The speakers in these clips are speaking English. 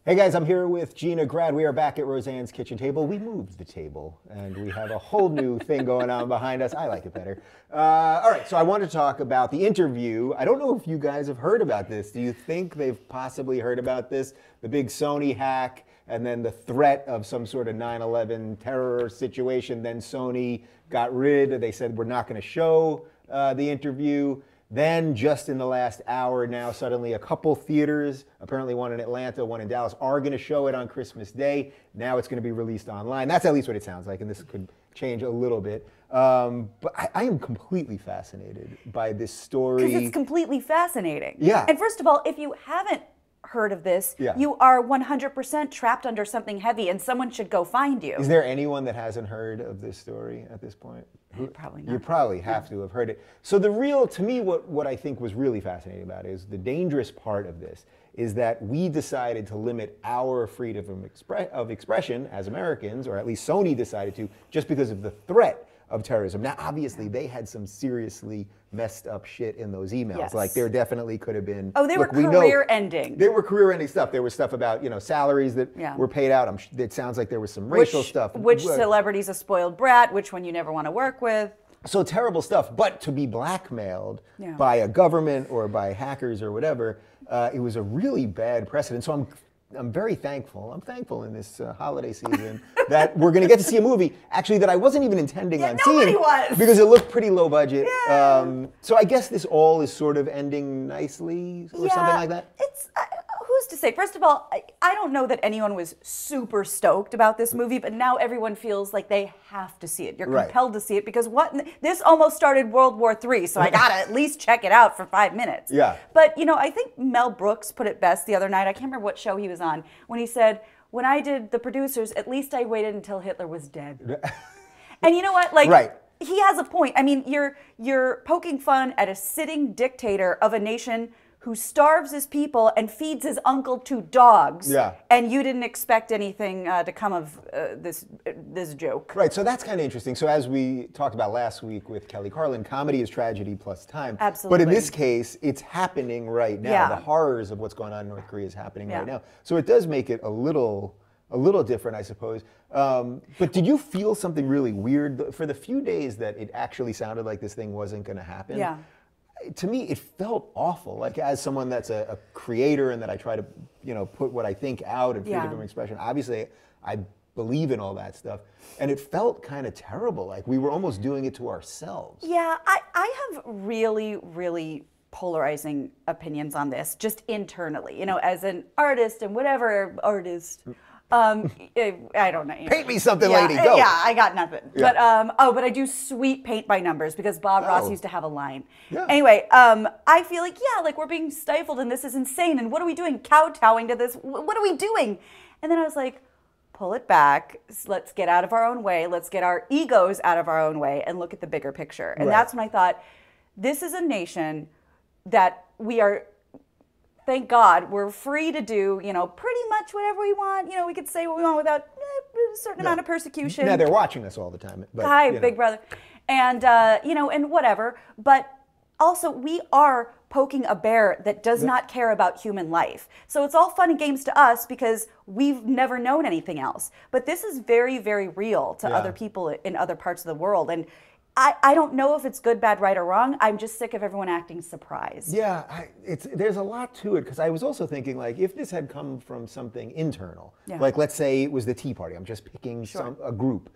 Hey guys, I'm here with Gina Grad. We are back at Roseanne's kitchen table. We moved the table and we have a whole new thing going on behind us. I like it better. All right, so I want to talk about the interview. I don't know if you guys have heard about this. Do you think they've possibly heard about this? The big Sony hack and then the threat of some sort of 9/11 terror situation. Then Sony got rid. They said, we're not going to show the interview. Then, just in the last hour now, suddenly a couple theaters, apparently one in Atlanta, one in Dallas, are going to show it on Christmas Day. Now it's going to be released online. That's at least what it sounds like, and this could change a little bit. But I am completely fascinated by this story. Because it's completely fascinating. Yeah. And first of all, if you haven't heard of this, yeah, you are 100% trapped under something heavy, and someone should go find you. Is there anyone that hasn't heard of this story at this point? Probably not. You probably have to have heard it. So the real, to me, what I think was really fascinating about it is the dangerous part of this is that we decided to limit our freedom of expression as Americans, or at least Sony decided to, just because of the threat of terrorism. Now, obviously, they had some seriously messed up shit in those emails. Yes. Like, there definitely could have been... Oh, they were career-ending. They were career-ending stuff. There was stuff about, salaries that were paid out. It sounds like there was some racial stuff. Which celebrity's a spoiled brat, which one you never want to work with. So terrible stuff. But to be blackmailed by a government or by hackers or whatever, it was a really bad precedent. So I'm very thankful. I'm thankful in this holiday season that we're going to get to see a movie, actually, that I wasn't even intending on seeing. Was. Because it looked pretty low budget. Yeah. So I guess this all is sort of ending nicely or something like that? It's, who's to say? First of all, I don't know that anyone was super stoked about this movie, but now everyone feels like they have to see it. You're compelled to see it because this almost started World War III, so I got to at least check it out for 5 minutes. Yeah. But, I think Mel Brooks put it best the other night. I can't remember what show he was on, when he said, when I did The Producers, at least I waited until Hitler was dead. And you know what? Like, he has a point. I mean, you're poking fun at a sitting dictator of a nation who starves his people and feeds his uncle to dogs. Yeah. And you didn't expect anything to come of this joke. Right, so that's kind of interesting. So as we talked about last week with Kelly Carlin, comedy is tragedy plus time. Absolutely. But in this case, it's happening right now. Yeah. The horrors of what's going on in North Korea is happening right now. So it does make it a little different, I suppose. But did you feel something really weird for the few days that it actually sounded like this thing wasn't going to happen? Yeah. To me, it felt awful. Like, as someone that's a creator and that I try to, put what I think out and freedom of expression. Obviously, I believe in all that stuff, and it felt kind of terrible. Like we were almost doing it to ourselves. Yeah, I have really, really polarizing opinions on this, just internally. As an artist and whatever artist. I don't know. Paint me something, lady. Go. Yeah, I got nothing. Yeah. But I do sweet paint by numbers because Bob Ross used to have a line. Yeah. Anyway, I feel like we're being stifled and this is insane. And what are we doing? Kowtowing to this? What are we doing? And then I was like, pull it back. Let's get out of our own way. Let's get our egos out of our own way and look at the bigger picture. And that's when I thought, this is a nation that we are. Thank God, we're free to do, pretty much whatever we want. We could say what we want without a certain amount of persecution. Yeah, they're watching us all the time. But, Hi, Big Brother. And, and whatever. But also, we are poking a bear that does not care about human life. So it's all fun and games to us because we've never known anything else. But this is very, very real to other people in other parts of the world. And I don't know if it's good, bad, right, or wrong. I'm just sick of everyone acting surprised. Yeah, there's a lot to it, because I was also thinking, like, if this had come from something internal, like let's say it was the Tea Party, I'm just picking a group,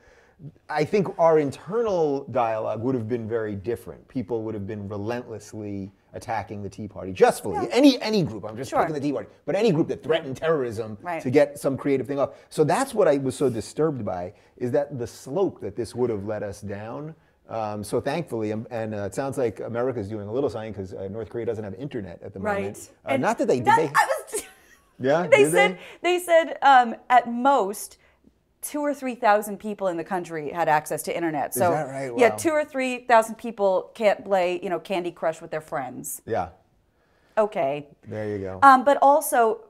I think our internal dialogue would have been very different. People would have been relentlessly attacking the Tea Party, justly. Any group, I'm just picking the Tea Party, but any group that threatened terrorism to get some creative thing off. So that's what I was so disturbed by, is that the slope that this would have led us down. So thankfully, and it sounds like America's doing a little something because North Korea doesn't have internet at the moment. Not that they did. Yeah, they said at most 2,000 or 3,000 people in the country had access to internet. So is that right? Wow. Yeah, 2,000 or 3,000 people can't play Candy Crush with their friends. Yeah. Okay. There you go. But also,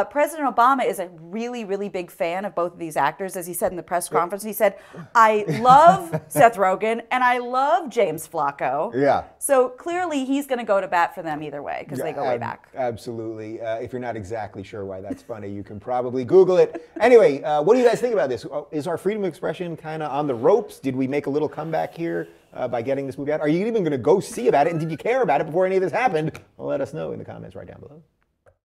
President Obama is a really, really big fan of both of these actors. As he said in the press conference, he said, I love Seth Rogen and I love James Flacco. Yeah. So clearly he's going to go to bat for them either way because they go way back. Absolutely. If you're not exactly sure why that's funny, you can probably Google it. Anyway, what do you guys think about this? Is our freedom of expression kind of on the ropes? Did we make a little comeback here by getting this movie out? Are you even going to go see about it? And did you care about it before any of this happened? Well, let us know in the comments right down below.